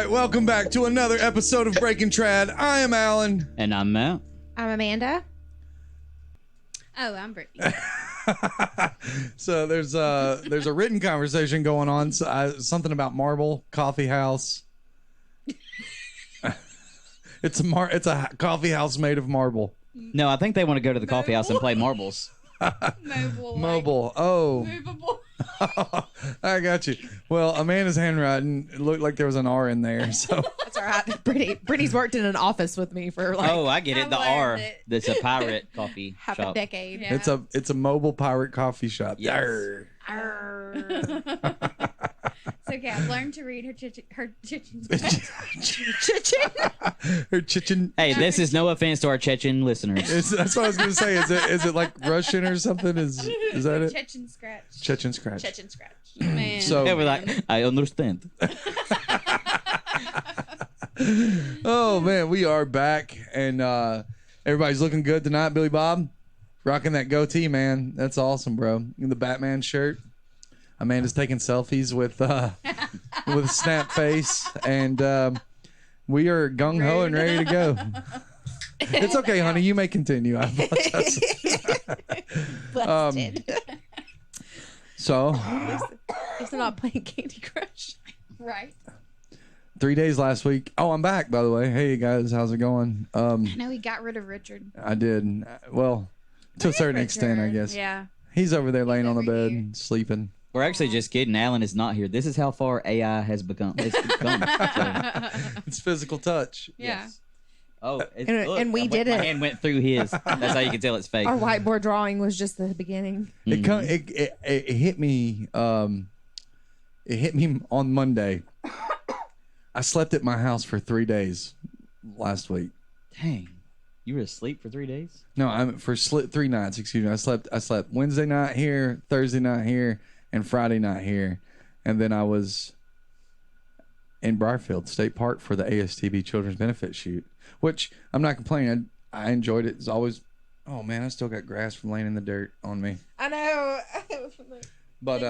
right, welcome back to another episode of Breaking Trad. I am Alan. And I'm Matt. I'm Amanda. Oh, I'm Brittany. So there's a written conversation going on. Something about marble coffee house. It's a coffee house made of marble. No, I think they want to go to the coffee house and play marbles. Mobile. Oh. Movable. I got you. Well, Amanda's handwriting, it looked like there was an R in there. So That's all right. Brittany's worked in an office with me for like Oh, I get it. The I R. learned it. That's a pirate coffee half shop. a decade. Yeah. it's a mobile pirate coffee shop. Yes. Arr. It's okay. I've learned to read her chicken. Her chichen. Hey, this is no offense to our Chechen listeners. That's what I was gonna say. Is it like Russian or something? Is that it? Chechen scratch. Chechen scratch. Chechen scratch. Man. So- They were like, I understand. Oh man, we are back, and everybody's looking good tonight. Billy Bob, rocking that goatee, man. That's awesome, bro. In the Batman shirt. Amanda's taking selfies with with a snap face, and we are gung ho and ready to go. It's okay, honey. You may continue. I apologize. Busted. So, Is it not playing Candy Crush? Right. 3 days last week. Oh, I'm back, by the way. Hey, guys, how's it going? I know he got rid of Richard. I did. Well, to a certain extent, I guess. Yeah. He's over there laying on the over bed, here. sleeping. We're actually just kidding. Alan is not here. This is how far AI has become. It's become. So, It's physical touch. Yeah. oh, And we did my it. hand went through his. That's how you can tell it's fake. Our whiteboard drawing was just the beginning. It hit me. It hit me on Monday. I slept at my house for 3 days last week. Dang. You were asleep for 3 days? No, I'm for 3 nights. Excuse me. I slept Wednesday night here, Thursday night here, and Friday night here, and then I was in Briarfield State Park for the ASTB Children's Benefit Shoot, which I'm not complaining. I enjoyed it. It's always. Oh man, I still got grass from laying in the dirt on me. I know. But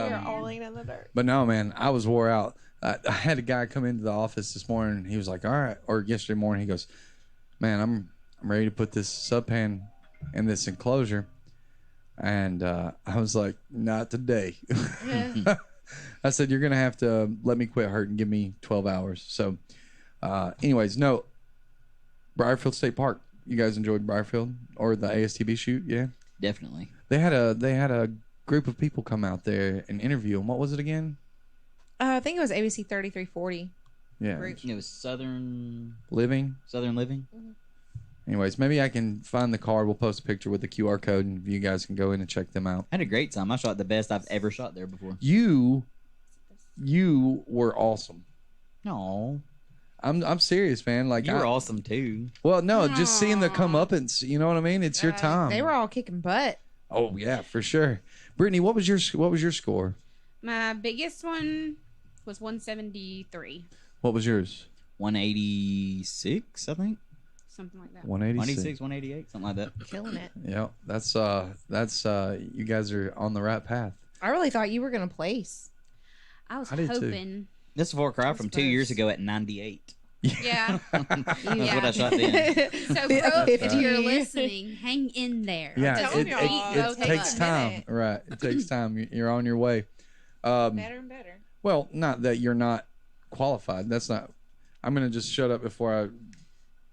laying in the dirt. But no, man, I was wore out. I had a guy come into the office this morning. He was like, "All right," or yesterday morning, he goes, "Man, I'm ready to put this sub pan in this enclosure," and I was like, "Not today." I said, "You're gonna have to let me quit hurt and give me 12 hours." So, anyways, no, Briarfield State Park. You guys enjoyed Briarfield or the ASTB shoot? Yeah, Definitely. they had a group of people come out there and interview them. What was it again? I think it was ABC 3340. Yeah, Group. It was Southern Living. Living. Anyways, maybe I can find the card. We'll post a picture with the QR code, and you guys can go in and check them out. I had a great time. I shot the best I've ever shot there before. You were awesome. No, I'm serious, man. Like you were awesome too. Well, no, just seeing the comeuppance. You know what I mean? It's your time. They were all kicking butt. Oh yeah, for sure. Brittany, what was your score? My biggest one was 173. What was yours? 186, I think. Something like that. 186. 186, 188, something like that. Killing it. Yeah, that's you guys are on the right path. I really thought you were going to place. I was I did too. hoping. This is a far cry from 2 years first. ago at 98. Yeah. That's what I shot then. So, bro, if 50. you're listening, hang in there. Yeah, telling it, y'all. it, It'll it take takes a time. minute. Right, it takes time. You're on your way. Better and better. Well, not that you're not qualified. That's not. I'm gonna just shut up before I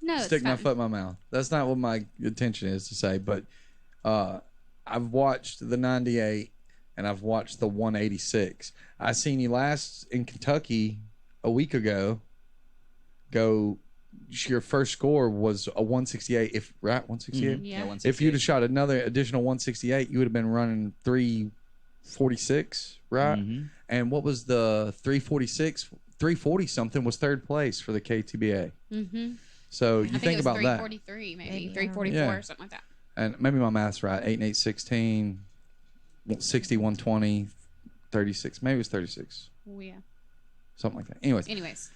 No, it's stick my fine. foot in my mouth. That's not what my intention is to say. But I've watched the 98 and I've watched the 186. I seen you last in Kentucky a week ago. Your first score was a 168. If right, 168. Yeah. 168. If you'd have shot another additional 168, you would have been running 346, right? Mhm. And what was the 346? 340 something was third place for the KTBA. Mm-hmm. So I you think think it was about that. 343, maybe Maybe, 344 yeah. or something like that. And maybe my math's right. 8 and 8, 16, 60, 120, 36. Maybe it was 36. Oh, yeah. Something like that. Anyways, Anyways,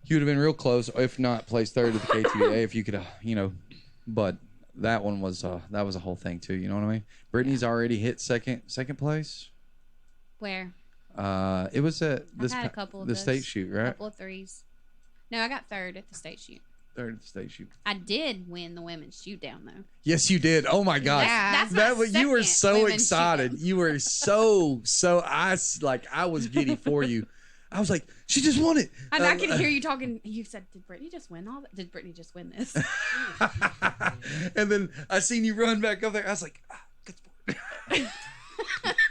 you would have been real close, if not placed third at the KTBA if you could, but that one was, that was a whole thing too. You know what I mean? Brittany's already hit second place. where? It was at I've had a couple of the those. state shoot, A right? couple of threes. No, I got third at the state shoot. Third at the state shoot. I did win the women's shoot down though. Yes, you did. Oh my gosh. That's That my was, you were second so women's excited. You were so I was giddy for you. I was like, she just won it. And I can hear you talking. You said, "Did Brittany just win all that? Did Brittany just win this?" And then I seen you run back up there. I was like, good sport.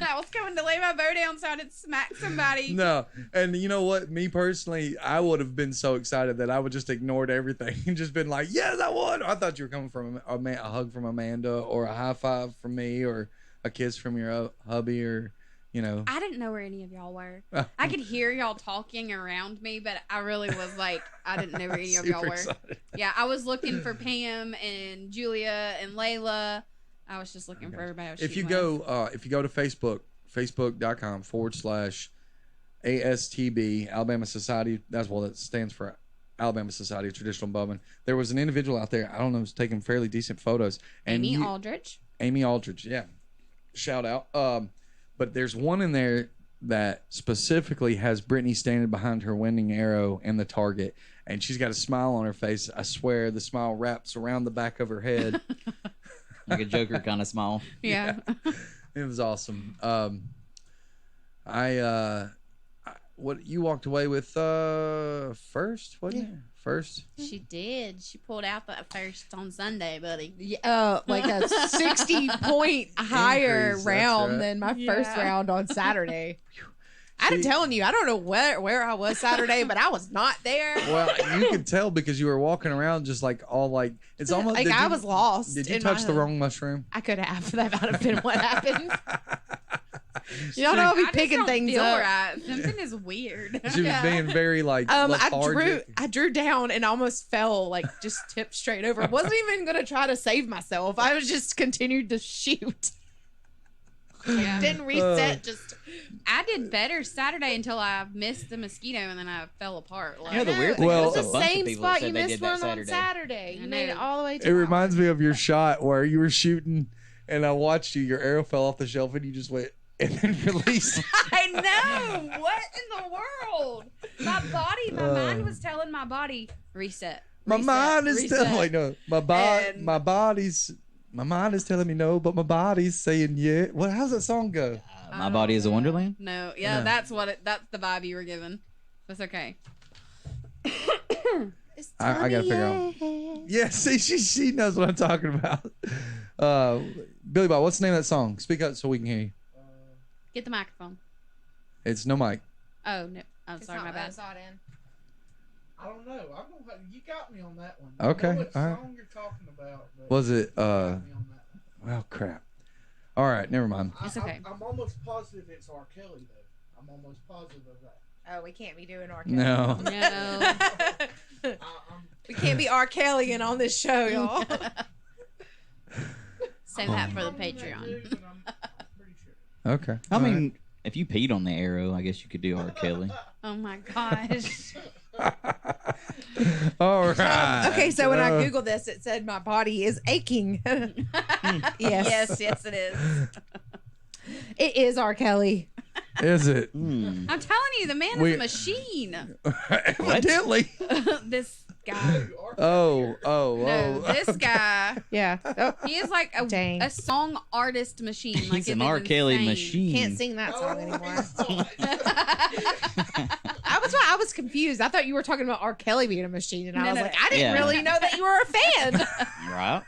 I was coming to lay my bow down so I didn't smack somebody. No, and you know what? Me personally, I would have been so excited that I would just ignored everything and just been like, "Yes, I won!" I thought you were coming from a hug from Amanda, or a high five from me, or a kiss from your hubby, or you know. I didn't know where any of y'all were. I could hear y'all talking around me, but I really was like, I didn't know where any of y'all Super were. excited. Yeah, I was looking for Pam and Julia and Layla. I was just looking for everybody. I was If you shooting with. go, to Facebook, facebook.com/ASTB, Alabama Society. That's what it stands for, Alabama Society of Traditional Bowmen. There was an individual out there, I don't know, who's taking fairly decent photos. And Amy Aldrich. Amy Aldridge, yeah. Shout out. But there's one in there that specifically has Brittany standing behind her winning arrow and the target. And she's got a smile on her face. I swear the smile wraps around the back of her head. Like a Joker kind of smile. Yeah. It was awesome. What you walked away with first, wasn't it? First. She did. She pulled out that first on Sunday, buddy. Like a 60-point higher Increase, that's round right. than my first Yeah. round on Saturday. I'm See- telling you, I don't know where I was Saturday, but I was not there. Well, you could tell because you were walking around just like all like it's almost Like did I you- was lost. Did you in touch my- the wrong mushroom? I could have. That might have been what happened. You don't know, I'll be I just picking don't things feel up. right. Something is weird. She was being very like lethargic. I drew down and almost fell, like just tipped straight over. Wasn't even gonna try to save myself. I was just continued to shoot. Yeah. Didn't reset. Just I did better Saturday until I missed the mosquito and then I fell apart. Like, You know, the weird thing Well- is it a was bunch the of same people that spot said you they missed did that one on Saturday. Saturday. I You made it know. all the way to It reminds me of your shot where you were shooting and I watched you. Your arrow fell off the shelf and you just went and then released. I know. What in the world? My mind was telling my body reset. My reset, mind is reset. telling like no. And- My mind is telling me no, but my body's saying yeah. What? How's that song go? My body is a wonderland. No, yeah, No. that's the vibe you were given. That's okay. I gotta figure out. Yeah, see, she knows what I'm talking about. Billy Bob, what's the name of that song? Speak up so we can hear you. Get the microphone. It's No Mic. Oh no, I'm sorry, my bad. I don't know. You got me on that one. Okay, I know what all right. song you're talking about. But Was it? you got me on that one. Well, crap. All right, never mind. It's okay. I'm almost positive it's R. Kelly though. I'm almost positive of that. Oh, we can't be doing R. Kelly. No. No. We can't be R. Kelly on this show, y'all. Save that for the I'm on that Patreon. news and I'm pretty sure. Okay. I All mean, if you peed on the arrow, I guess you could do R. Kelly. Oh my gosh. right. All right. Okay, so when I Googled this, it said my body is aching. Yes. yes, it is. It is R. Kelly. Is it? Hmm. I'm telling you, the man is We- a machine. Evidently. This guy. Oh. No, this guy. Yeah. Oh, He is like Dang. a song artist machine. Like He's it an is R. Kelly insane. machine. can't sing that song Oh, anymore. he's not. I was confused. I thought you were talking about R. Kelly being a machine, and I No, was no, like, no. I didn't Yeah. really know that you were a fan. Right?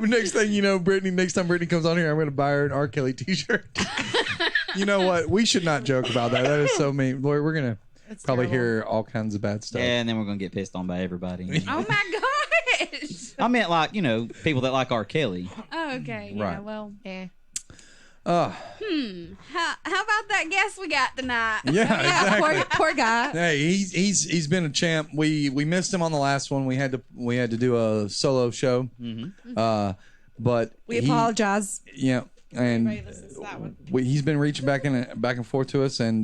Next thing you know, next time Brittany comes on here, I'm going to buy her an R. Kelly t-shirt. You know what? We should not joke about that. That is so mean. Lord, we're going to That's probably terrible. hear all kinds of bad stuff. Yeah, and then we're gonna get pissed on by everybody. Oh my gosh. I meant like people that like R. Kelly. Oh, okay. Yeah. Right. Well. Yeah. Uh, How about that guest we got tonight? yeah, Yeah, exactly. poor guy. Hey, he's been a champ. We missed him on the last one. We had to do a solo show. Mm-hmm. But We apologize. Yeah, and Everybody listens to that one. he's been reaching back and forth to us, and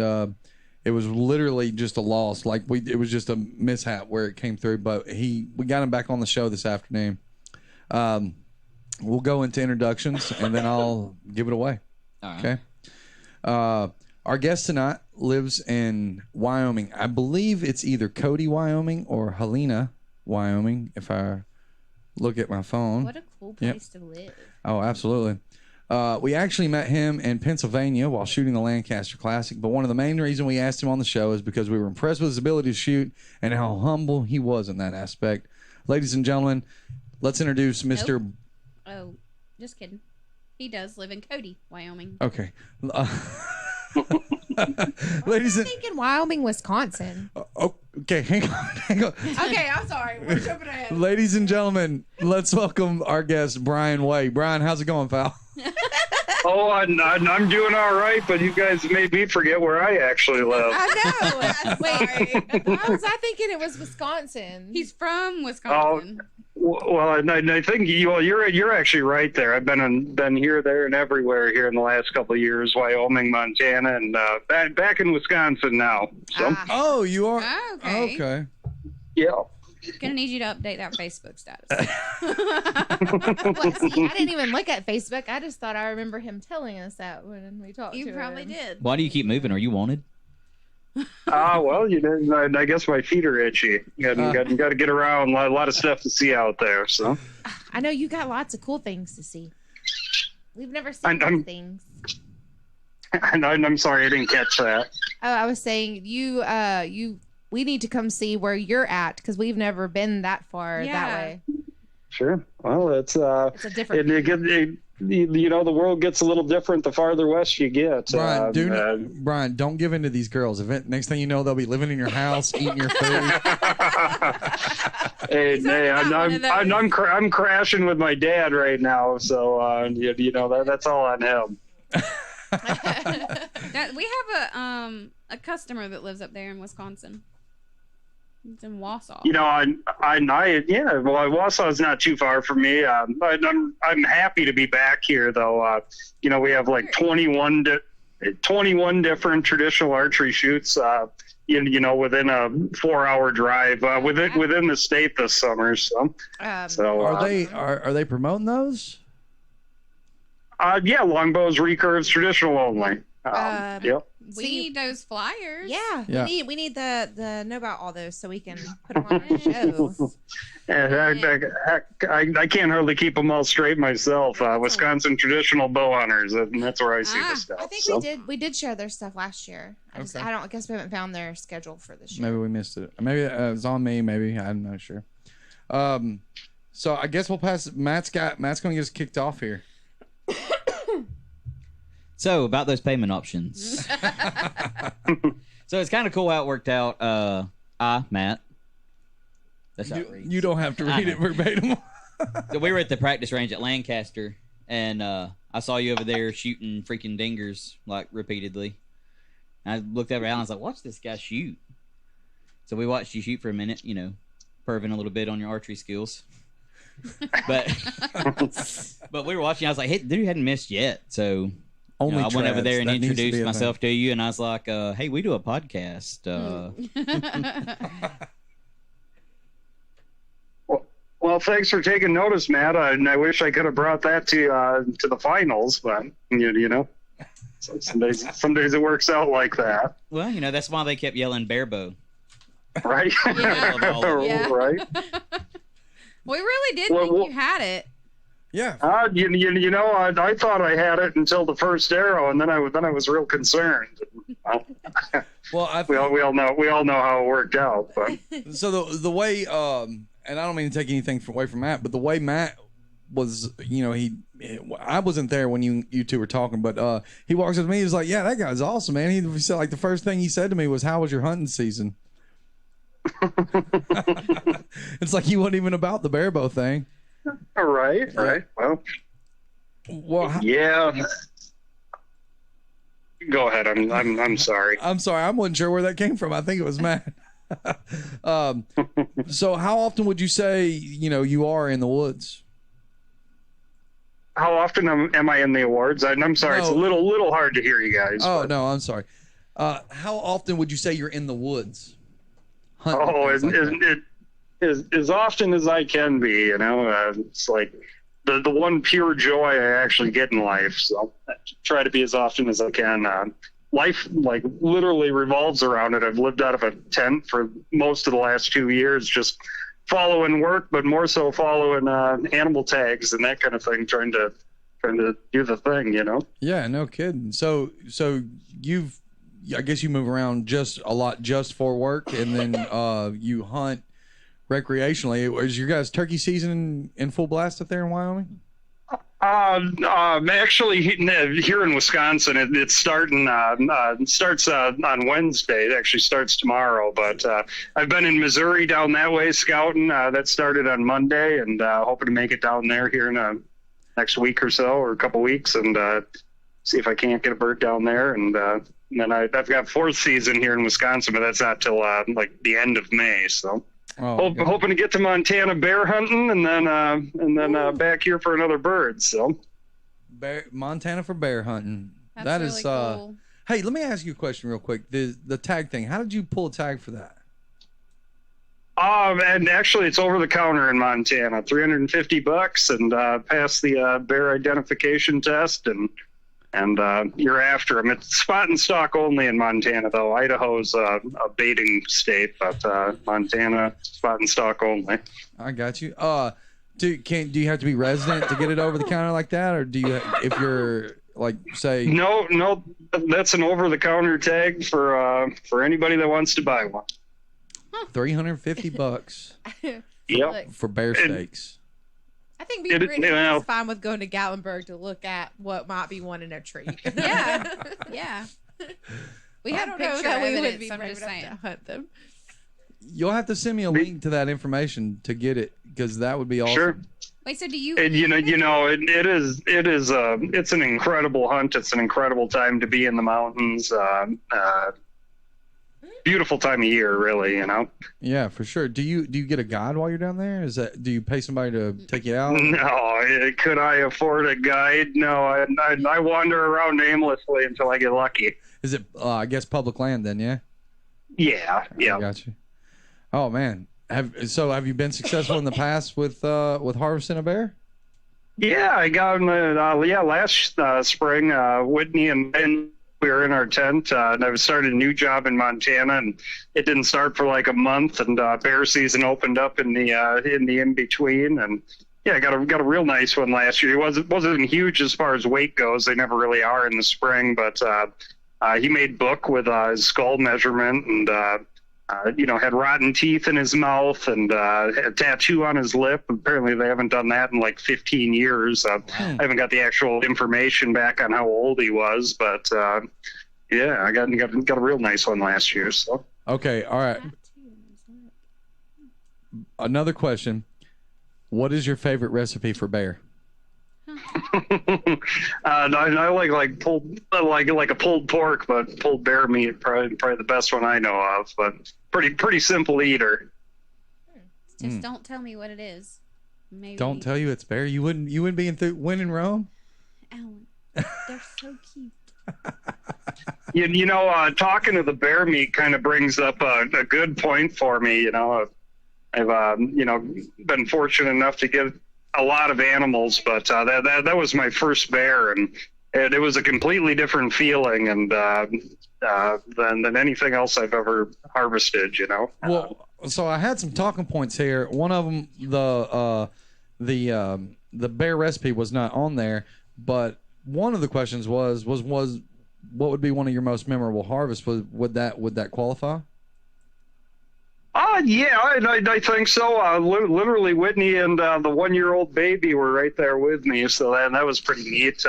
it was literally just a loss. Like it was just a mishap where it came through. But we got him back on the show this afternoon. We'll go into introductions, and then I'll give it away. All right. Okay. Our guest tonight lives in Wyoming. I believe it's either Cody, Wyoming, or Helena, Wyoming, if I look at my phone. What a cool Yep. place to live. Oh, absolutely. We actually met him in Pennsylvania while shooting the Lancaster Classic, but one of the main reasons we asked him on the show is because we were impressed with his ability to shoot and how humble he was in that aspect. Ladies and gentlemen, let's introduce Mr. Oh, just kidding. He does live in Cody, Wyoming. Okay. Ladies I'm and thinking Wyoming, Wisconsin. okay, hang on. Okay, I'm sorry. We're jumping ahead. Ladies and gentlemen, let's welcome our guest, Brian Way. Brian, how's it going, pal? Oh, I'm doing all right, but you guys made me forget where I actually live. I know. Wait, why was I thinking it was Wisconsin? He's from Wisconsin. Well, I think you're actually right there. I've been here, there, and everywhere here in the last couple of years. Wyoming, Montana, and back in Wisconsin now. So Oh, you are? Oh, okay. Okay. yeah. Gonna need you to update that Facebook status. Well, see, I didn't even look at Facebook. I just thought I remember him telling us that when we talked to You him. probably did. Why do you keep moving? Are you wanted? Well, I guess my feet are itchy. Got to get around. A lot of stuff to see out there. So I know you got lots of cool things to see. We've never seen I'm- those things. I'm sorry, I didn't catch that. Oh, I was saying we need to come see where you're at because we've never been that far Yeah. that way. Sure. Well, it's It's a different. the world gets a little different the farther west you get. Brian, don't give in to these girls. Next thing you know, they'll be living in your house, eating your food. Hey, not one of those. I'm crashing with my dad right now, so that's all on him. We have a customer that lives up there in Wisconsin. It's in Wausau. Wausau is not too far from me. I'm happy to be back here, though. We have like 21 different traditional archery shoots. Within a 4-hour drive within the state this summer. So Are they promoting those? yeah, longbows, recurves, traditional only. Yep. We need those flyers. Yeah, Yeah. we need the know about all those so we can put them on our show. And I can't hardly keep them all straight myself. Wisconsin traditional bow hunters, and that's where I see the stuff. I think so. we did share their stuff last year. I guess we haven't found their schedule for this year. Maybe we missed it. Maybe it was on me. Maybe I'm not sure. So I guess we'll pass. Matt's going to get us kicked off here. So about those payment options. So it's kind of cool how it worked out. Matt. That's outrageous. You don't have to read it verbatim. So we were at the practice range at Lancaster, and I saw you over there shooting freaking dingers like repeatedly. And I looked over at Alan. I was like, "Watch this guy shoot." So we watched you shoot for a minute, perving a little bit on your archery skills. But we were watching. I was like, "Hey, dude hadn't missed yet." So Only I went over there and That needs to be introduced a myself to you, and I was like, "Hey, we do a podcast." Well, thanks for taking notice, Matt. And I wish I could have brought that to the finals, but so some days it works out like that, Well, that's why they kept yelling bear bow. right? Yeah. Right. We really did Well, think you had it. Yeah. I thought I had it until the first arrow, and then I was real concerned. Well, We all know how it worked out, but so the way and I don't mean to take anything away from Matt, but the way Matt was, I wasn't there when you two were talking, but he walks up to me. He was like, "Yeah, that guy's awesome, man." He said like the first thing he said to me was, "How was your hunting season?" It's like he wasn't even about the bear bow thing. right. Well, Yeah. Go ahead. I'm sorry. I'm sorry, I wasn't sure where that came from. I think it was Matt. So how often would you say you are in the woods? How often am I in the awards? I'm sorry. It's a No. little hard to hear you guys. Oh but- no, I'm sorry. How often would you say you're in the woods? Hunting, Oh, things like that. as often as I can be. It's like the one pure joy I actually get in life. So I try to be as often as I can. life like literally revolves around it. I've lived out of a tent for most of the last 2 years, just following work, but more so following animal tags and that kind of thing, trying to do the thing, you know. Yeah, no kidding. So you've, I guess you move around just a lot just for work, and then you hunt recreationally. Is your guys' turkey season in full blast up there in Wyoming? Actually, here in Wisconsin, it's starting. Starts on Wednesday. It actually starts tomorrow. But I've been in Missouri down that way scouting. That started on Monday, and hoping to make it down there here in next week or so, or a couple weeks, and see if I can't get a bird down there. And then I've got fourth season here in Wisconsin, but that's not till like the end of May. So. Hoping to get to Montana bear hunting, and then back here for another bird. So, Montana for bear hunting. That's really cool. Hey, let me ask you a question real quick. The tag thing. How did you pull a tag for that? And actually, it's over the counter in Montana. $350, and pass the bear identification test, and you're after them. It's spot and stalk only in Montana, though. Idaho's a baiting state, but Montana, spot and stalk only. I got you. Do you have to be resident to get it over the counter like that, or do you, if you're like, say? No, that's an over the counter tag for anybody that wants to buy one. $350. Yep. For bear steaks. I think me and Brittany is fine with going to Gatlinburg to look at what might be one in a tree. Yeah. We I have don't picture know that we would evidence, be I'm brave just enough saying to to hunt them. You'll have to send me a link to that information to get it, because that would be awesome. Sure. Wait, so do you? And it's an incredible hunt. It's an incredible time to be in the mountains. Beautiful time of year, really, you know. Yeah, for sure. Do you get a guide while you're down there? Do you pay somebody to take you out? No, could I afford a guide? No, I wander around aimlessly until I get lucky. Is it I guess public land then? Yeah. Yeah. I got you. Oh man, have you been successful in the past with harvesting a bear? Yeah, I got him. Last spring, Whitney and we were in our tent, and I started a new job in Montana, and it didn't start for like a month, and bear season opened up in the in between, and yeah, I got a real nice one last year. It wasn't huge as far as weight goes. They never really are in the spring, but he made book with his skull measurement, and had rotten teeth in his mouth, and had a tattoo on his lip. Apparently, they haven't done that in like 15 years. I haven't got the actual information back on how old he was, but yeah, I got a real nice one last year. So okay, all right. Another question: what is your favorite recipe for bear? I like pulled like a pulled pork, but pulled bear meat probably the best one I know of. But pretty simple eater. Just don't tell me what it is. Maybe. Don't tell you it's bear. You wouldn't be when in Rome. Alan, they're so cute. Talking to the bear meat kind of brings up a good point for me. You know, I've been fortunate enough to get a lot of animals, but that was my first bear, and it was a completely different feeling, and than anything else I've ever harvested. You know. Well, so I had some talking points here. One of them, the bear recipe was not on there, but one of the questions was what would be one of your most memorable harvests? Would that qualify? Yeah, I think so. Literally, Whitney and the 1-year-old baby were right there with me, so that was pretty neat.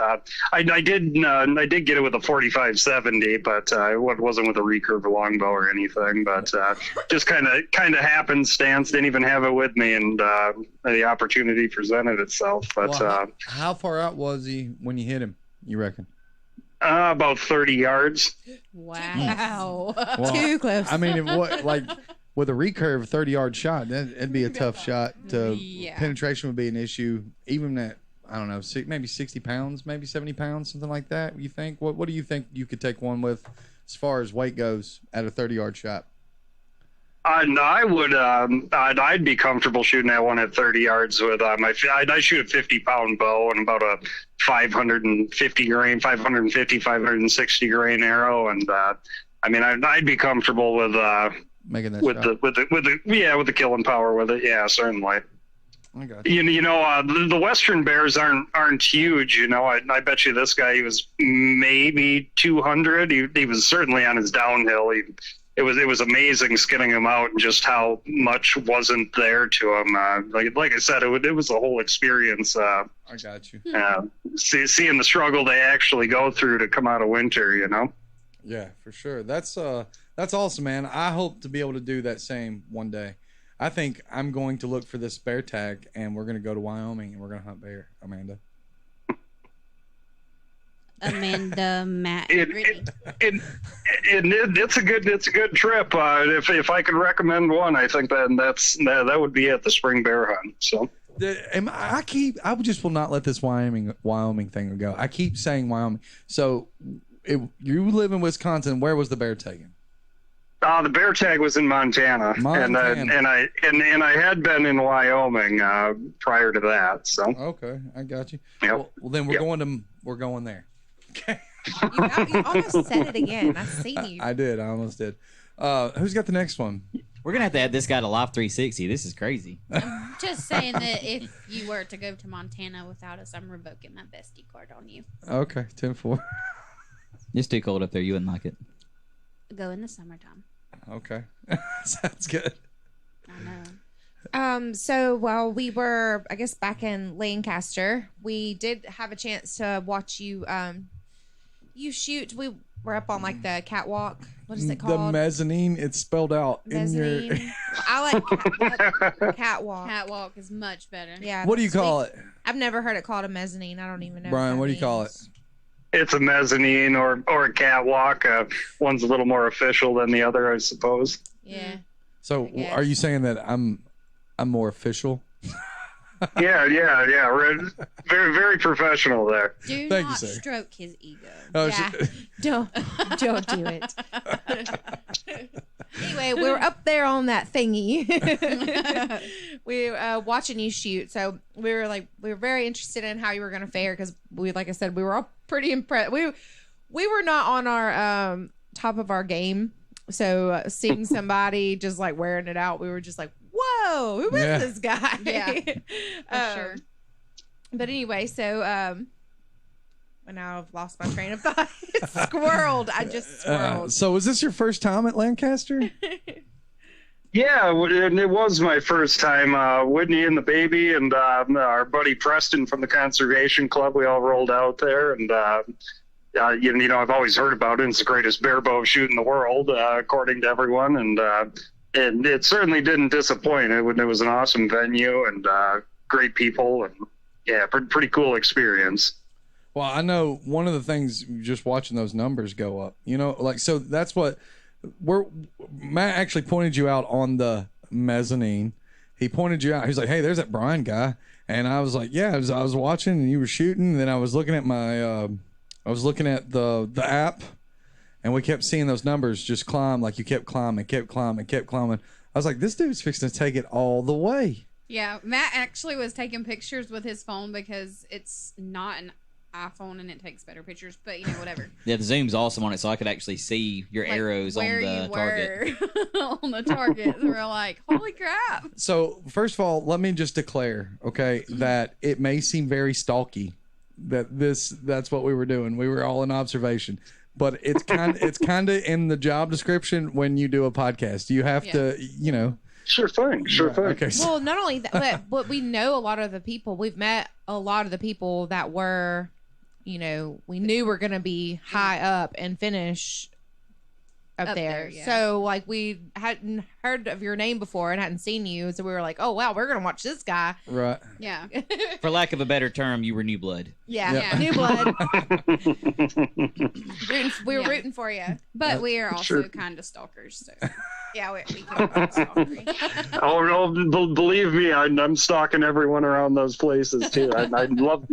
I did get it with a 45-70, but it wasn't with a recurve or longbow or anything. But just kind of happenstance. Didn't even have it with me, and the opportunity presented itself. But how far out was he when you hit him? You reckon? About 30 yards. Wow. Well, Too close. I mean, with a recurve 30-yard shot, it'd be a tough shot. Penetration would be an issue, even at, I don't know, maybe 60 pounds, maybe 70 pounds, something like that. You think? What do you think you could take one with as far as weight goes at a 30-yard shot? I would. I'd be comfortable shooting that one at 30 yards with I shoot a 50-pound bow and about a 550 grain, 560 grain arrow, and I mean, I'd be comfortable with Making that with shot. the killing power with it. Yeah, certainly. I got you. You know, the Western bears aren't huge. You know, I bet you this guy, he was maybe 200. He was certainly on his downhill. It was amazing skinning him out and just how much wasn't there to him. Like I said, it was a whole experience. I got you. Seeing the struggle they actually go through to come out of winter. You know. Yeah, for sure. That's awesome, man. I hope to be able to do that same one day. I think I'm going to look for this bear tag, and we're going to go to Wyoming, and we're going to hunt bear, Amanda. Amanda, Matt, It's a good trip. If I could recommend one, I think that would be at the spring bear hunt. So I just will not let this Wyoming thing go. I keep saying Wyoming. So you live in Wisconsin. Where was the bear taken? The bear tag was in Montana. And I had been in Wyoming prior to that. So Okay, I got you. Yep. Well, then we're going there. Okay. You almost said it again. I seen you. I did. I almost did. Who's got the next one? We're gonna have to add this guy to Live 360. This is crazy. just saying that if you were to go to Montana without us, I'm revoking my bestie card on you. Okay, 10-4. It's too cold up there. You wouldn't like it. Go in the summertime. Okay, sounds good. I know. So while we were, I guess, back in Lancaster, we did have a chance to watch you you shoot. We were up on like the catwalk. What is it called? The mezzanine. It's spelled out Mezzanine. in your. I like catwalk. Catwalk is much better. Yeah. What do you call it, I've never heard it called a mezzanine. I don't even know. Brian? What do you call it? it's a mezzanine or a catwalk. One's a little more official than the other, I suppose. Yeah. So, guess. are you saying that I'm more official? Yeah. Very, very professional there. Do Thank you, not sir. stroke his ego. Oh, Yeah. Don't do it. Anyway, we were up there on that thingy. We were watching you shoot, so we were very interested in how you were going to fare because like I said, we were all pretty impressed. We were not on our top of our game, so seeing somebody just like wearing it out, we were just like, "Whoa, who is Yeah. this guy?" Yeah, for sure. But anyway, so and now I've lost my train of thought. Squirreled. I just squirreled. So, was this your first time at Lancaster? Yeah, and it was my first time. Whitney and the baby and our buddy Preston from the Conservation Club, we all rolled out there. And, you know, I've always heard about it. It's the greatest bear bow shoot in the world, according to everyone. And it certainly didn't disappoint. It was an awesome venue and great people. And, yeah, pretty cool experience. Well, I know one of the things just watching those numbers go up, you know, like, so that's what Matt actually pointed you out on the mezzanine. He pointed you out. He's like, "Hey, there's that Brian guy." And I was like, "Yeah," I was watching and you were shooting. And then I was looking at the app and we kept seeing those numbers just climb. Like you kept climbing. I was like, this dude's fixing to take it all the way. Yeah, Matt actually was taking pictures with his phone because it's not an iPhone and it takes better pictures, but you know, whatever. Yeah, the zoom's awesome on it, so I could actually see your Like, arrows on where the you target. were on the target. We're like, holy crap. So first of all, let me just declare, okay, that it may seem very stalky that's what we were doing. We were all in observation. But it's kind of in the job description when you do a podcast. You have to, you know. Sure thing. Okay. So, Well, not only that, but we know a lot of the people. We've met a lot of the people that were, you know, we knew were going to be high up and finish up there. yeah. So, like, we hadn't heard of your name before and hadn't seen you. So we were like, oh, wow, we're going to watch this guy. right. Yeah. For lack of a better term, you were new blood. Yeah. Yeah. New blood. We were Yeah. rooting for you. But we are also Sure. kind of stalkers, so Yeah. We can be stalkery. Oh no! Believe me, I'm stalking everyone around those places too. I'd love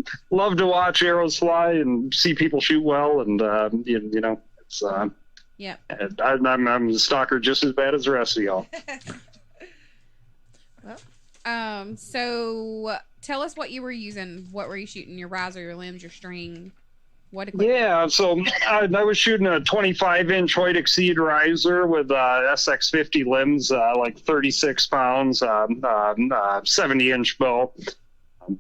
to watch arrows fly and see people shoot well, and you know, Yep. And I'm a stalker just as bad as the rest of y'all. So tell us what you were using. What were you shooting? Your riser, your limbs, your string? What equipment? Yeah, so I was shooting a 25-inch Hoyt Exceed riser with SX50 limbs, like 36 pounds, 70-inch bow,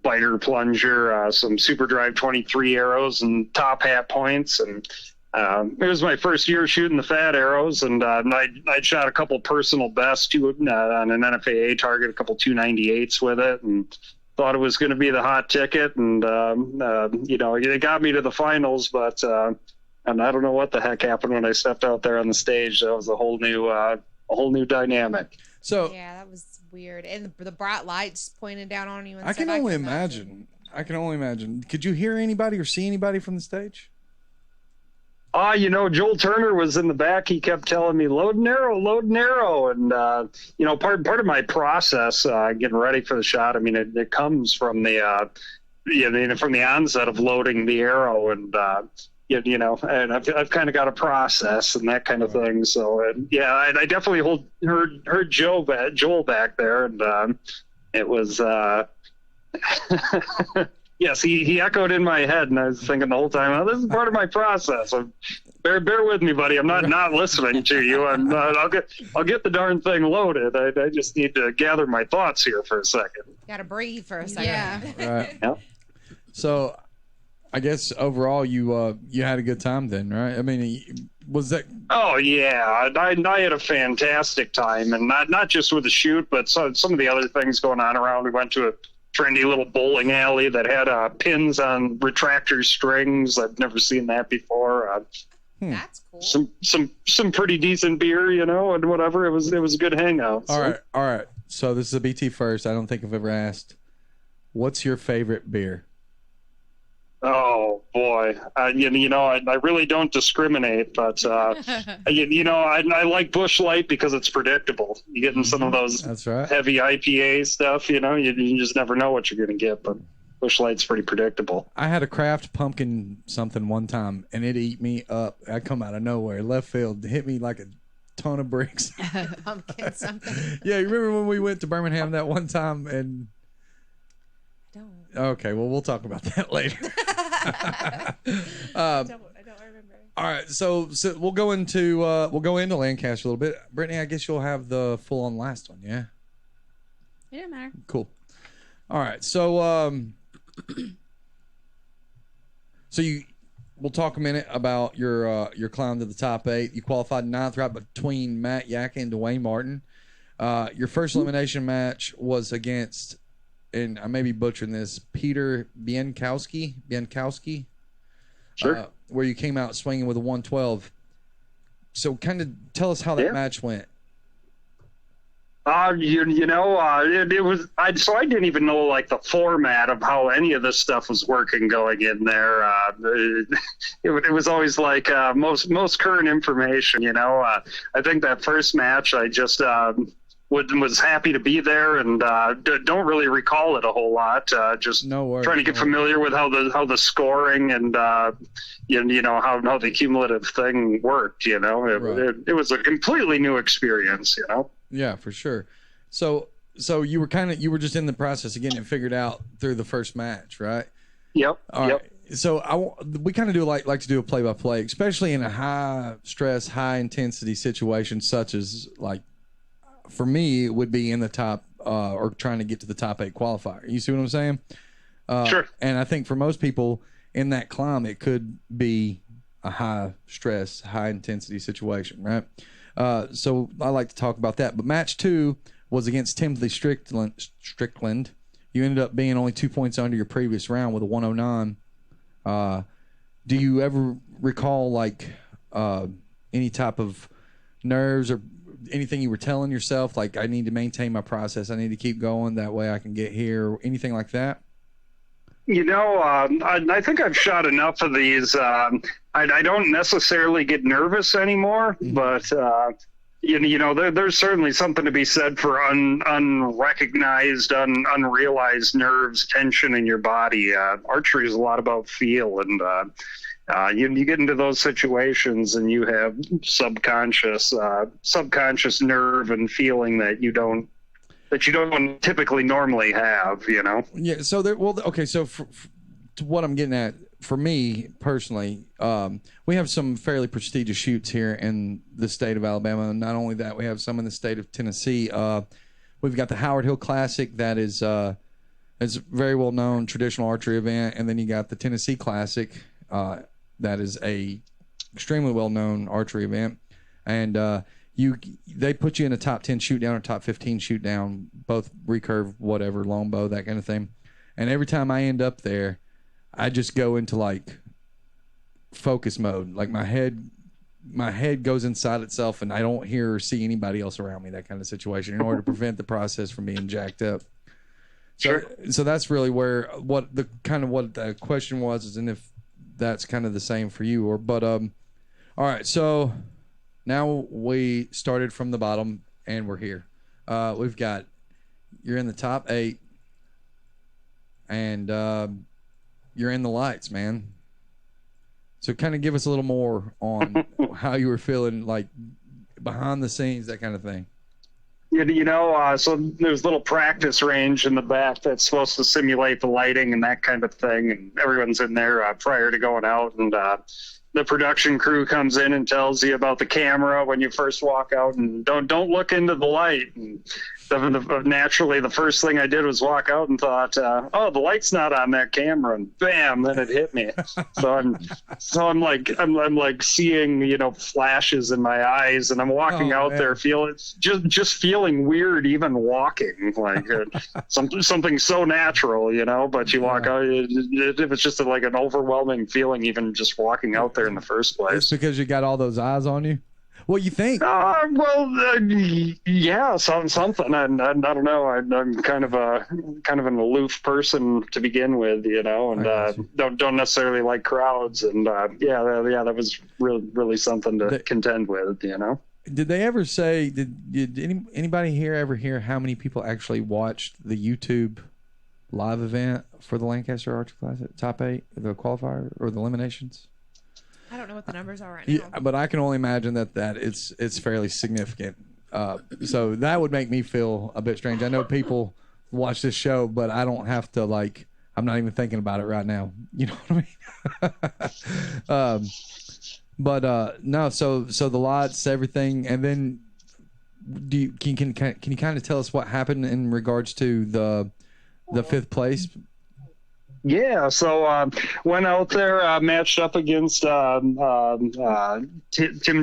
biter plunger, some Super Drive 23 arrows, and top hat points. And it was my first year shooting the fat arrows, and I'd shot a couple personal bests too, on an NFAA target, a couple 298s with it, and thought it was going to be the hot ticket, and it got me to the finals, but and I don't know what the heck happened when I stepped out there on the stage. That was a whole new dynamic. So Yeah, that was weird. And the bright lights pointed down on you. And I can stuff. only imagine. I can only imagine. Could you hear anybody or see anybody from the stage? Joel Turner was in the back. He kept telling me, load and arrow. And, part of my process, getting ready for the shot, I mean, it comes from the onset of loading the arrow, and, and I've kind of got a process and that kind of thing. So, I definitely heard Joel back there, and, it was, yes, he echoed in my head, and I was thinking the whole time, oh, this is part of my process. Bear with me, buddy. I'm not listening to you. I'll get the darn thing loaded. I just need to gather my thoughts here for a second. Got to breathe for a second. Yeah. Right. Yep. So, I guess overall you had a good time then, right? I mean, was that? Oh yeah, I had a fantastic time, and not just with the shoot, but some of the other things going on around. We went to a trendy little bowling alley that had pins on retractor strings. I've never seen that before. That's cool. Some pretty decent beer, and whatever. It was a good hangout. All right. So this is a BT first. I don't think I've ever asked. What's your favorite beer? Oh boy, I really don't discriminate, but I like Busch Light because it's predictable. You get in some of those That's right. heavy IPA stuff, you just never know what you're going to get, but Busch Light's pretty predictable. I had a craft pumpkin something one time, and it ate me up. I come out of nowhere, left field, hit me like a ton of bricks. Pumpkin something. Yeah, you remember when we went to Birmingham that one time? And Don't. okay, well, we'll talk about that later. I don't remember. All right, so we'll go into Lancaster a little bit. Brittany, I guess you'll have the full on last one, yeah? It doesn't matter. Cool. All right, so we'll talk a minute about your climb to the top 8. You qualified 9th right between Matt Yaka and Dwayne Martin. Your first elimination match was against, and I may be butchering this, Peter Bienkowski. Sure. Where you came out swinging with a 112. So kind of tell us how that match went. It was. So I didn't even know like the format of how any of this stuff was working going in there. It was always like most current information. I think that first match I just was happy to be there, and don't really recall it a whole lot. Just No worries, trying to get familiar with how the scoring and how the cumulative thing worked. Right. It was a completely new experience. Yeah, for sure. So you were just in the process of getting it figured out through the first match, right? Yep. All yep. right. So we kind of do like to do a play-by-play, especially in a high stress, high intensity situation such as like for me it would be in the top or trying to get to the top 8 qualifier. You see what I'm saying? Sure. And I think for most people in that climb, it could be a high stress, high intensity situation, right? So I like to talk about that. But match 2 was against Timothy Strickland. You ended up being only 2 points under your previous round with a 109. Do you ever recall like any type of nerves or anything you were telling yourself, like I need to maintain my process, I need to keep going, that way I can get here, or anything like that? I think I've shot enough of these. I don't necessarily get nervous anymore, but there's certainly something to be said for unrecognized, unrealized nerves, tension in your body. Archery is a lot about feel, and You get into those situations and you have subconscious nerve and feeling that you don't typically normally have, you know. Yeah. So there. Well, okay. So to what I'm getting at, for me personally, we have some fairly prestigious shoots here in the state of Alabama. And not only that, we have some in the state of Tennessee. We've got the Howard Hill Classic that is it's a very well known traditional archery event, and then you got the Tennessee Classic that is a extremely well known archery event, and they put you in a top 10 shoot down or top 15 shoot down, both recurve, whatever, longbow, that kind of thing. And every time I end up there, I just go into like focus mode. Like my head goes inside itself and I don't hear or see anybody else around me, that kind of situation, in order to prevent the process from being jacked up. So that's really what the question was, and if that's kind of the same for you, all right. So now we started from the bottom and we're here. You're in the top 8 and you're in the lights, man. So kind of give us a little more on how you were feeling, like behind the scenes, that kind of thing. So there's a little practice range in the back that's supposed to simulate the lighting and that kind of thing. And everyone's in there prior to going out. And the production crew comes in and tells you about the camera when you first walk out, and don't look into the light. And naturally, the first thing I did was walk out and thought, the light's not on that camera, and bam, then it hit me. I'm like seeing, flashes in my eyes, and I'm walking out there feeling feeling weird, even walking, like something so natural, but you walk out, it was just like an overwhelming feeling, even just walking out there in the first place. It's because you got all those eyes on you. What you think? Yeah, something. I don't know. I'm kind of an aloof person to begin with, and don't necessarily like crowds. And that was really something to contend with, Did they ever say? Did anybody here ever hear how many people actually watched the YouTube live event for the Lancaster Archery Classic, top 8, the qualifier or the eliminations? I don't know what the numbers are right now. Yeah, but I can only imagine that it's fairly significant. So that would make me feel a bit strange. I know people watch this show, but I don't have to, like, I'm not even thinking about it right now. You know what I mean? No. So the lots, everything, and then can you kind of tell us what happened in regards to the 5th place? Yeah, so went out there, matched up against Tim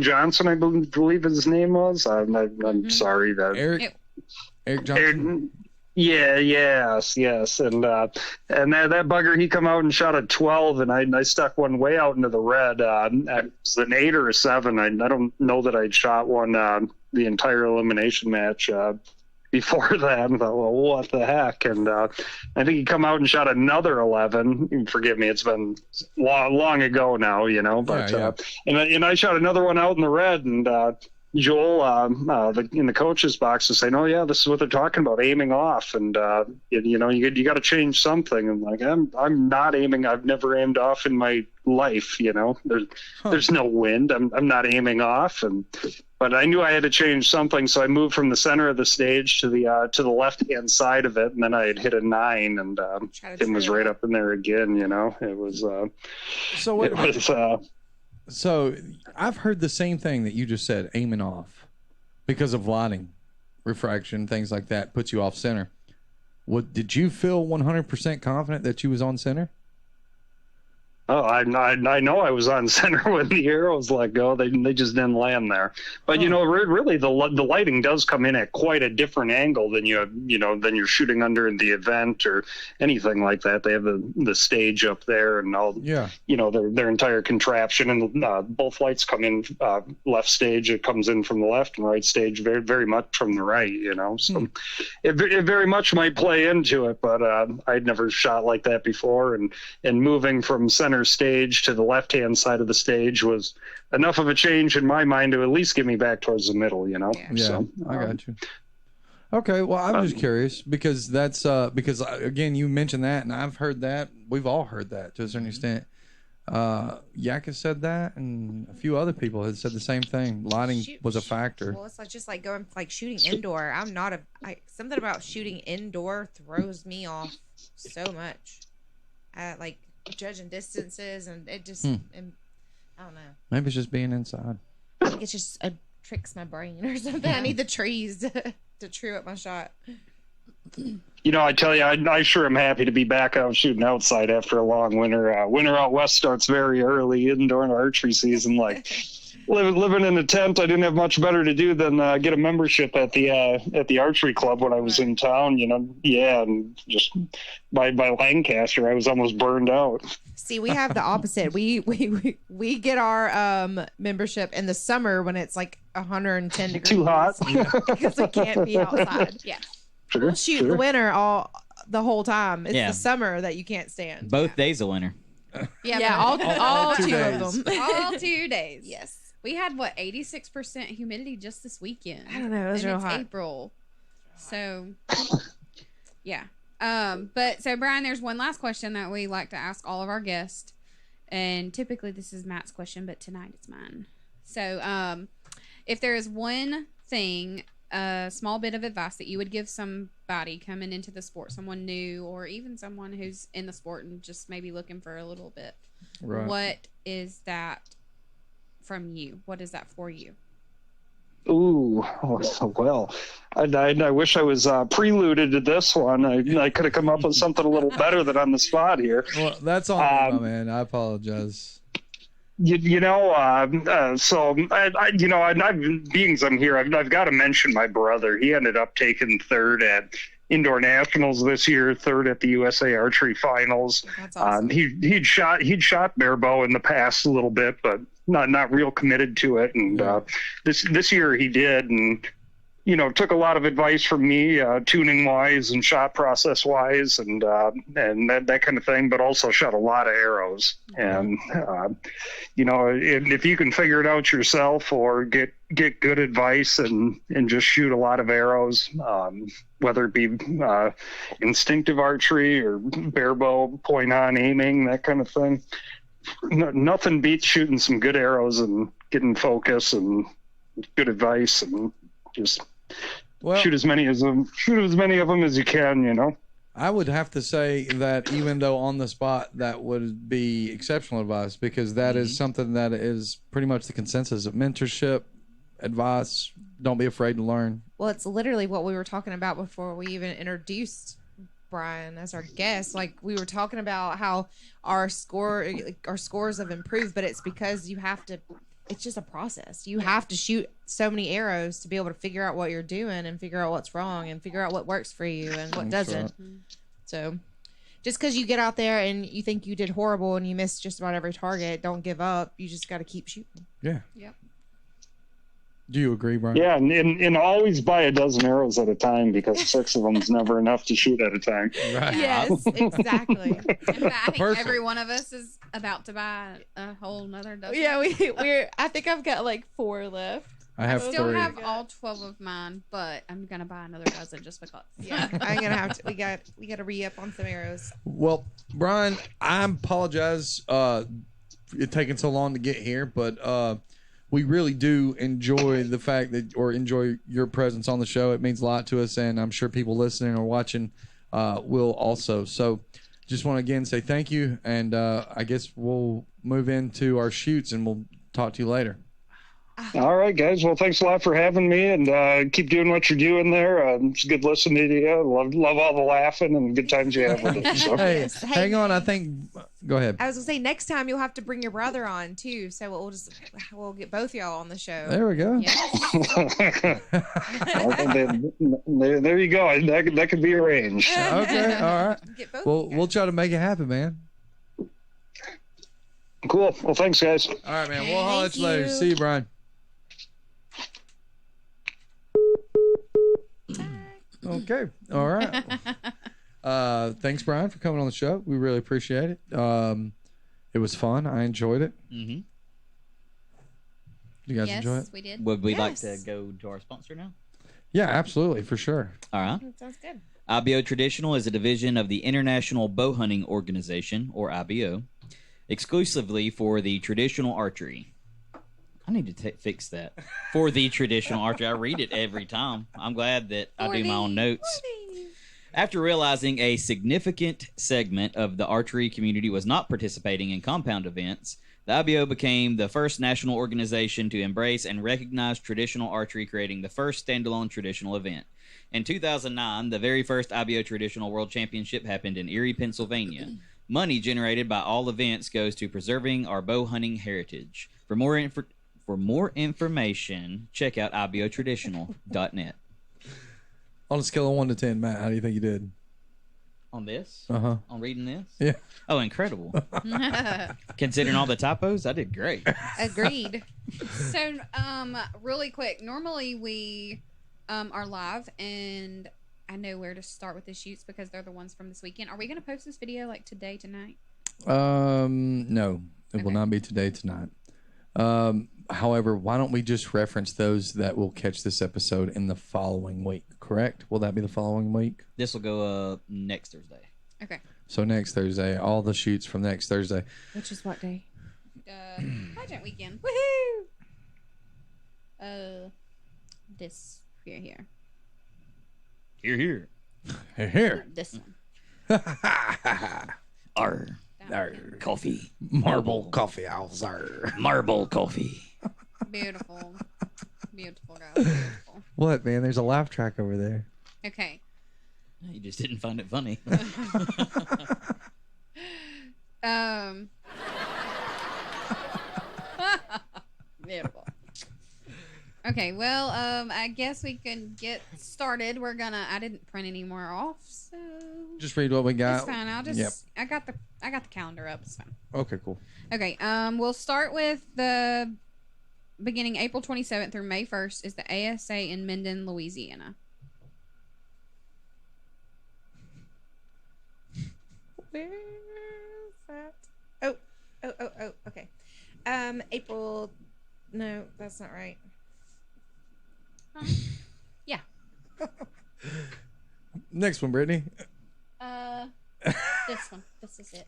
Johnson, I believe his name was. I'm sorry that Eric Johnson. Yes, and that bugger, he come out and shot a 12, and I stuck one way out into the red. It was an 8 or a 7. I don't know that I'd shot one the entire elimination match. Before that, I thought, well, what the heck? And I think he come out and shot another 11. Forgive me, it's been long ago now, But and I shot another one out in the red, and Joel in the coach's box is saying, "Oh yeah, this is what they're talking about, aiming off, and you got to change something." And like, I'm not aiming. I've never aimed off in my life. There's no wind. I'm not aiming off, but I knew I had to change something, so I moved from the center of the stage to the left hand side of it, and then I had hit a 9, and Tim was right up in there again. It was. So I've heard the same thing that you just said, aiming off, because of lighting, refraction, things like that, puts you off center. Did you feel 100% confident that you was on center? Oh, I know I was on center when the arrows let go. They just didn't land there. But really, the lighting does come in at quite a different angle than than you're shooting under in the event or anything like that. They have the stage up there and all. Yeah. Their entire contraption, and both lights come in left stage. It comes in from the left, and right stage very very much from the right. So it very much might play into it. But I'd never shot like that before, and moving from center stage to the left-hand side of the stage was enough of a change in my mind to at least get me back towards the middle, Yeah, so, I got you. Okay, well, I'm just curious because that's because again, you mentioned that, and I've heard that. We've all heard that to a certain extent. Yak has said that, and a few other people had said the same thing. Lighting was a factor. Well, it's like just like going like shooting indoor. I'm not something about shooting indoor throws me off so much. Like judging distances, and it just and, I don't know. Maybe it's just being inside. I think it's just tricks my brain or something. I need the trees to true up my shot. You know, I tell you, I sure am happy to be back out shooting outside after a long winter. Winter out west starts very early indoor archery season. Like living in a tent, I didn't have much better to do than get a membership at the archery club when I was in town. You know, yeah, and just by Lancaster, I was almost burned out. See, we have the opposite. We get our membership in the summer when it's like 110 degrees. Too hot. Because we can't be outside. Yeah. Sure, We'll shoot the winter the whole time. It's the summer that you can't stand. Both days of winter. Yeah, all two of them. All 2 days. Yes. We had 86% humidity just this weekend. I don't know. It was and real it's hot. April. So, yeah. But so Brian, there's one last question that we like to ask all of our guests, and typically this is Matt's question, but tonight it's mine. So, if there is one thing, a small bit of advice that you would give somebody coming into the sport, someone new, or even someone who's in the sport and just maybe looking for a little bit, Right. what is that from you? What is that for you? Ooh, well, I wish I was preluded to this one. I could have come up with something a little better than on the spot here. Well, that's on me, my man. I apologize. So being I'm here, I've got to mention my brother. He ended up taking third at indoor nationals this year, third at the USA Archery Finals. That's awesome. He'd shot bare bow in the past a little bit, but not real committed to it. And this year he did, and took a lot of advice from me, tuning wise and shot process wise, and that kind of thing. But also shot a lot of arrows, and if you can figure it out yourself or get good advice and just shoot a lot of arrows, whether it be instinctive archery or bare bow, point on aiming, that kind of thing. Nothing beats shooting some good arrows and getting focus and good advice, and just shoot as many of them as you can. I would have to say that even though on the spot, that would be exceptional advice, because that is something that is pretty much the consensus of mentorship, advice. Don't be afraid to learn. Well, it's literally what we were talking about before we even introduced Brian as our guest. Like, we were talking about how our scores have improved, but it's because it's just a process. You have to shoot so many arrows to be able to figure out what you're doing and figure out what's wrong and figure out what works for you and what doesn't. Right. So just because you get out there and you think you did horrible and you missed just about every target, don't give up. You just got to keep shooting. Yeah. Yep. Do you agree, Brian? Yeah, and always buy a dozen arrows at a time, because 6 of them is never enough to shoot at a time. Right. Yes, exactly. In fact, I think Perfect. every one of us is about to buy a whole nother dozen. Yeah, we're. I think I've got like 4 left. I have Still 3. have all 12 of mine, but I'm gonna buy another dozen just because. Yeah, I'm gonna have to. We got to re-up on some arrows. Well, Brian, I apologize it taking so long to get here, but we really do enjoy the fact that, or enjoy your presence on the show. It means a lot to us, and I'm sure people listening or watching will also. So just want to again say thank you, and I guess we'll move into our shoots, and we'll talk to you later. All right, guys. Well, thanks a lot for having me, and keep doing what you're doing there. It's good listening to you. Love all the laughing and good times you have with it. So. Hey, Yes. Hey. hang on. I think. Go ahead. I was gonna say next time you'll have to bring your brother on too. So we'll get both y'all on the show. There we go. There you go. That could be arranged. Okay. All right. Get both. Well, of you we'll guys. try to make it happen, man. Cool. Well, thanks, guys. All right, man. We'll holler at Thank you later. you. See you, Brian. Okay. All right. Thanks, Brian, for coming on the show. We really appreciate it. It was fun. I enjoyed it. Mm-hmm. You guys enjoy it? Yes, we did. Would we like to Yes. go to our sponsor now? Yeah, absolutely, for sure. All right. That sounds good. IBO Traditional is a division of the International Bow Hunting Organization, or IBO. exclusively for the traditional archery. I need to fix that. For the traditional archery. I read it every time. I'm glad that I do my own notes. After realizing a significant segment of the archery community was not participating in compound events, the IBO became the first national organization to embrace and recognize traditional archery, creating the first standalone traditional event. In 2009, the very first IBO Traditional World Championship happened in Erie, Pennsylvania. Money generated by all events goes to preserving our bow hunting heritage. For more information, check out ibotraditional.net. On a scale of 1 to 10, Matt, how do you think you did? On this? Uh-huh. On reading this? Yeah. Oh, incredible. Considering all the typos, I did great. Agreed. So, really quick. Normally we are live, and I know where to start with the shoots because they're the ones from this weekend. Are we going to post this video like today, tonight? No, it will Okay. not be today, tonight. However, why don't we just reference those that will catch this episode in the following week, correct? Will that be the following week? This will go next Thursday. Okay. So next Thursday, all the shoots from next Thursday. Which is what day? Pageant weekend. Woohoo! This here. Here. Here. This one. Arr. Arr. Coffee. Marble coffee house. Arr. Marble coffee. Beautiful. Beautiful, guys. Beautiful. What, man? There's a laugh track over there. Okay. You just didn't find it funny. Beautiful. Okay, well, I guess we can get started. I didn't print any more off, so Just read what we got. it's fine. I'll just Yep. I got the calendar up. It's fine. Okay, cool. Okay, we'll start with the beginning April 27th through May 1st is the ASA in Minden, Louisiana. Where's that? Oh, okay. April. No, that's not right. Yeah. Next one, Brittany. This one. This is it.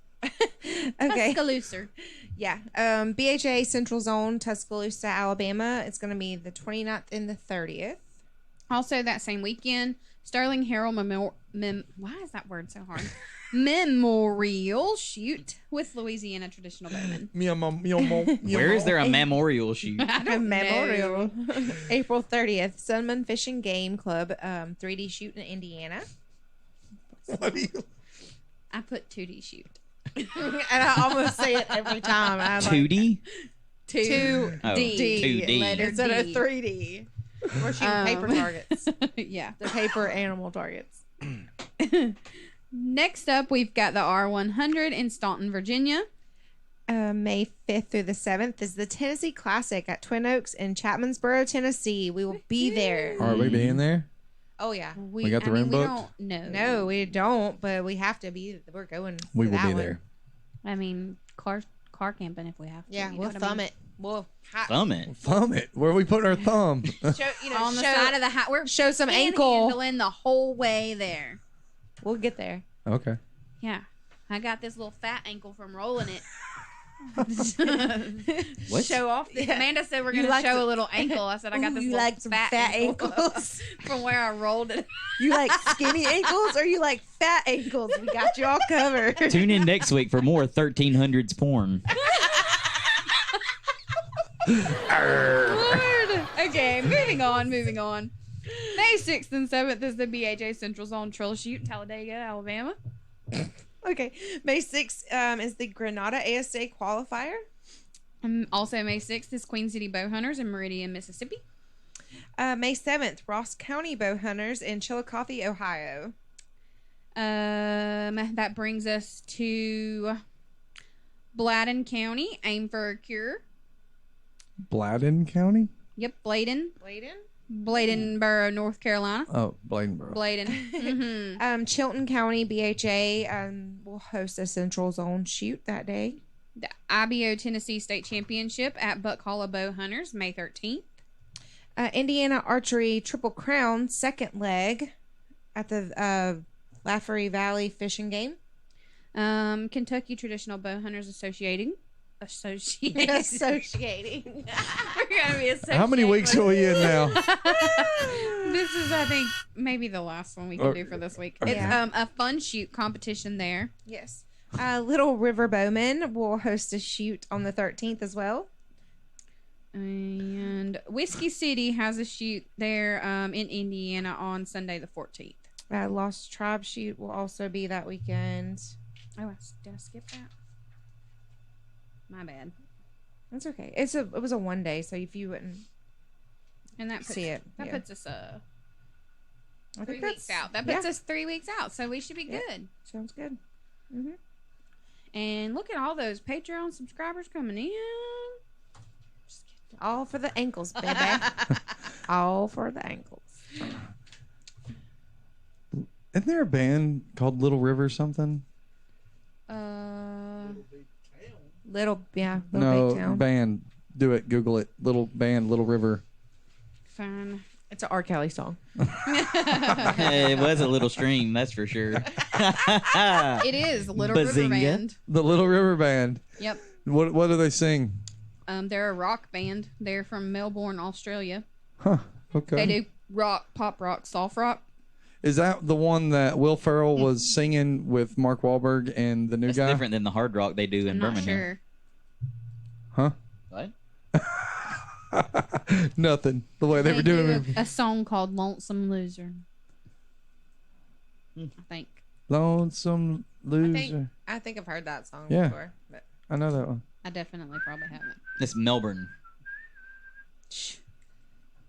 Okay. Tuscaloosa. Yeah. BHA Central Zone, Tuscaloosa, Alabama. It's going to be the 29th and the 30th. Also, that same weekend, Sterling Harrell why is that word so hard? Memorial shoot with Louisiana traditional bowmen. Where is there a memorial shoot? I don't Memorial. know. April 30th, Sunman Fishing Game Club, 3D shoot in Indiana. I put 2D shoot. And I almost say it every time. I'm like, 2D? 2D. Oh, 2D. Letter instead of D. 3D. We're shooting paper targets. Yeah. The paper animal targets. Next up, we've got the R100 in Staunton, Virginia. May 5th through the 7th is the Tennessee Classic at Twin Oaks in Chapmansboro, Tennessee. We will be there. Are we being there? Oh, yeah. We got the room we booked? don't know. No, we don't, but we have to be. We're going. We to will that be one. there. I mean, car camping if we have to. Yeah, you know we'll what I thumb mean? it. We'll Thumb it. Thumb it. Where are we putting our thumb? show, On the side of the house. We're show some ankle. panhandling the whole way there. We'll get there. Okay. Yeah. I got this little fat ankle from rolling it. What? Show off. Yeah. Amanda said we're You going to like show some- a little ankle. I said I got Ooh, this you little like some fat, fat ankle ankles? from where I rolled it. You like skinny ankles or you like fat ankles? We got you all covered. Tune in next week for more 1300s porn. Lord. Okay, moving on. May 6th and 7th is the BHA Central Zone Trail Shoot in Talladega, Alabama. Okay. May 6th is the Granada ASA qualifier. Also, May 6th is Queen City Bow Hunters in Meridian, Mississippi. May 7th, Ross County Bow Hunters in Chillicothe, Ohio. That brings us to Bladen County. Aim for a Cure. Bladen County? Yep, Bladen. Bladen? Bladenboro, North Carolina. Oh, Bladenboro. Bladen. Mhm. Chilton County BHA will host a Central Zone shoot that day. The IBO Tennessee State Championship at Buck Hollow Bow Hunters, May 13th. Indiana Archery Triple Crown second leg at the Lafayette Valley Fishing Game. Kentucky Traditional Bow Hunters Associating. Associating. We're gonna be associating. How many weeks are we in now? This is, I think, maybe the last one we can do for this week. It's Yeah. a fun shoot competition there. Yes. Little River Bowman will host a shoot on the 13th as well. And Whiskey City has a shoot there in Indiana on Sunday the 14th. Lost Tribe shoot will also be that weekend. Oh, did I skip that? My bad. That's okay. It was a 1 day, so if you wouldn't And that puts, see it, that yeah. puts us I 3 think weeks that's out. That puts us 3 weeks out, so we should be Yeah. good. Sounds good. And look at all those Patreon subscribers coming in. Just kidding. All for the ankles, baby. All for the ankles. Isn't there a band called Little River something? Little Big No, Town. band. Do it. Google it. Little band, Little River. Fine. It's an R. Kelly song. It was a little stream, that's for sure. It is Little River Bazinga. Band. The Little River Band. Yep. What do they sing? They're a rock band. They're from Melbourne, Australia. Huh. Okay. They do rock, pop rock, soft rock. Is that the one that Will Ferrell was singing with Mark Wahlberg and the new That's guy? different than the hard rock they do in I'm not Birmingham. sure. Huh? What? Nothing. The way they were doing do it. a song called "Lonesome Loser." I think. Lonesome Loser. I think I've heard that song Yeah. before. But I know that one. I definitely probably haven't. It's Melbourne.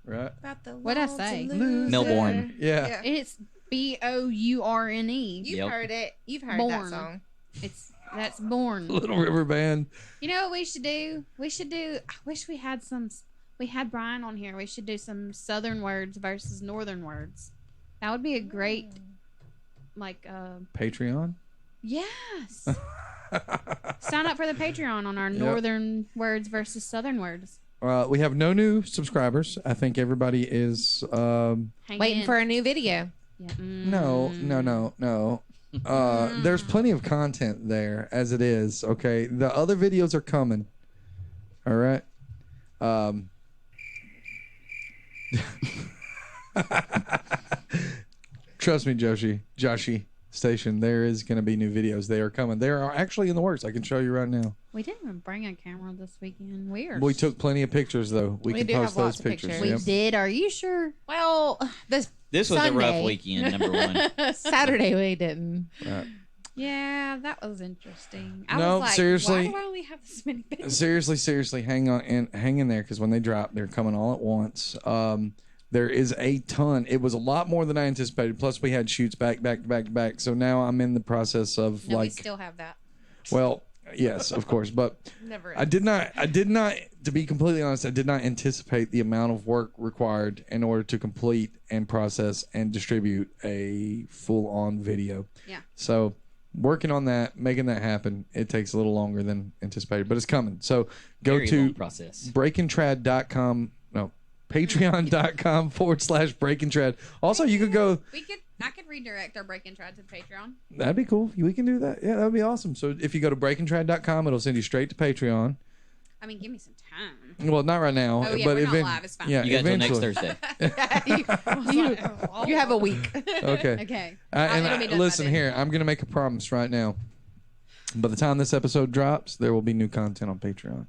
Right. about the What'd I say? lonesome Melbourne. loser. Yeah. It's Bourne. You've Yep. heard it. You've heard Born. that song. That's Born. Little River Band. You know what we should do? I wish we had some. We had Brian on here. We should do some Southern words versus Northern words. That would be a great, Patreon. yes. Sign up for the Patreon on our Northern words versus Southern words. We have no new subscribers. I think everybody is. Hang Waiting in. for a new video. Yeah. No. There's plenty of content there as it is. Okay, the other videos are coming. All right. Trust me, Joshi Station. There is going to be new videos. They are coming. They are actually in the works. I can show you right now. We didn't even bring a camera this weekend. Weird. We took plenty of pictures though. We can do post have lots those of pictures. pictures. We Yep. did. Are you sure? Well, this This was a rough Sunday. weekend, number one. Saturday we didn't. Right. Yeah, that was interesting. I No, was like, seriously. why do I only have this many pictures? Seriously, hang in there because when they drop, they're coming all at once. There is a ton. It was a lot more than I anticipated. Plus, we had shoots back to back. So now I'm in the process of No, we like, still have that. well, yes, of course, but Never. I did not. To be completely honest, I did not anticipate the amount of work required in order to complete and process and distribute a full-on video. Yeah. So working on that, making that happen, it takes a little longer than anticipated, but it's coming. So go Very to long process. breakandtrad.com. No, patreon.com/breakandtrad. Also, you could go. I could redirect our break and trad to Patreon. That'd be cool. We can do that. Yeah, that'd be awesome. So if you go to breakandtrad.com, it'll send you straight to Patreon. I mean, give me some time. Well, not right now. Oh, yeah, but we're not event- live. It's fine. Yeah, You got till next eventually. Thursday. you have a week. Okay. Okay. And It'll be done by listen then. here, I'm going to make a promise right now. By the time this episode drops, there will be new content on Patreon.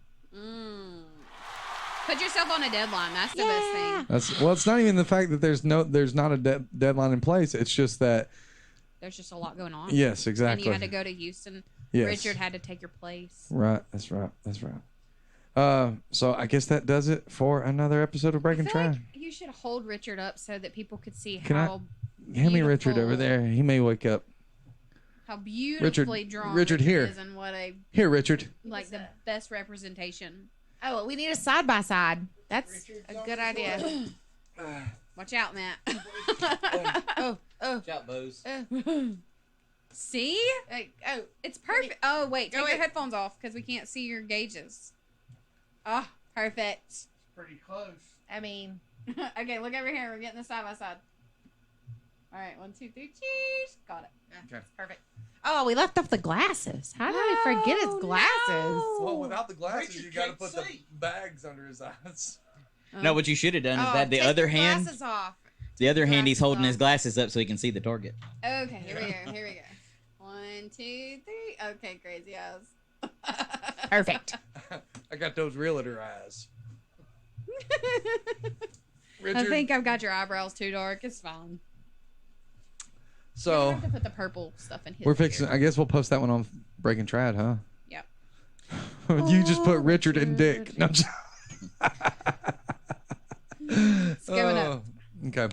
Put yourself on a deadline. That's the best thing. It's not even the fact that there's not a deadline in place. It's just that There's just a lot going on. yes, And exactly. you had to go to Houston. Yes. Richard had to take your place. Right, that's right. So I guess that does it for another episode of Break I and feel Try. like you should hold Richard up so that people could see Can I- how Hand me Richard over beautiful- there. He may wake up. beautifully drawn Richard, here. is and what a Here, Richard. like the best representation. Oh, we need a side by side. That's a good idea. Watch out, Matt. Oh, Shout, Bose. See? oh. It's perfect. Oh, wait. Take Go your ahead. headphones off because we can't see your gauges. Oh, perfect. Pretty close. I mean, Okay, look over here. We're getting the side by side. All right, 1, 2, 3, cheese. Got it. perfect. Oh, we left off the glasses. How did I forget his glasses? Well, without the glasses, Richard you got to can't put the see. bags under his eyes. No, what you should have done is Oh, that the take other your hand, Glasses off. the other hand, he's glasses holding off. his glasses up so he can see the target. Okay, here we go. Here we go. 1, 2, 3. Okay, crazy eyes. Perfect. I got those realtor eyes. I Richard. think I've got your eyebrows too dark. It's fine. I So have to put the purple stuff in his. we're fixing. ear. I guess we'll post that one on Breaking Trad, huh? Yep. You just put Richard and Dick. No, I'm just- It's going up. Okay.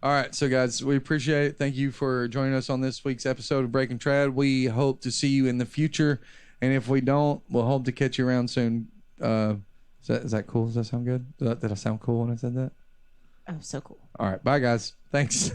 All right. So, guys, we appreciate it. Thank you for joining us on this week's episode of Breaking Trad. We hope to see you in the future. And if we don't, we'll hope to catch you around soon. Is that cool? Does that sound good? Did I sound cool when I said that? Oh, so cool. All right. Bye, guys. Thanks.